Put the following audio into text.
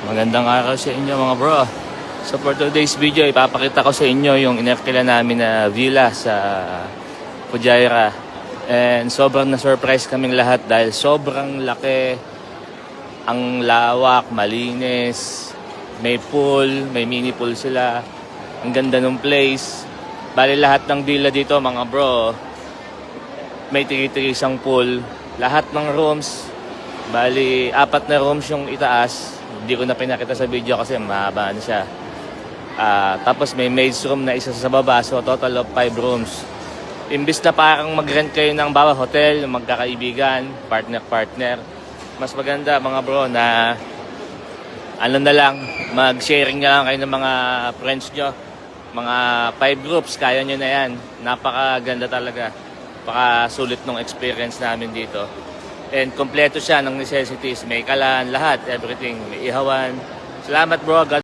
Magandang araw sa inyo mga bro. So for today's video, ipapakita ko sa inyo yung inerkila namin na villa sa Fujairah. And sobrang na-surprise kaming lahat dahil sobrang laki, ang lawak, malinis, may pool, may mini pool sila. Ang ganda ng place. Bali lahat ng villa dito mga bro, may tiri-tirisang pool. Lahat ng rooms, bali 4 na rooms yung itaas. Hindi ko na pinakita sa video kasi mahaba na siya. Tapos may maid's room na isa sa baba. So total of 5 rooms. Imbis na parang mag-rent kayo ng bawat hotel, magkakaibigan, partner-partner. Mas maganda mga bro na ano na lang, mag-sharing na lang kayo ng mga friends nyo. Mga 5 groups, kaya nyo na yan. Napakaganda talaga. Napakasulit ng experience namin dito. And kompleto siya ng necessities. May kalan, lahat, everything. May ihawan. Salamat bro. God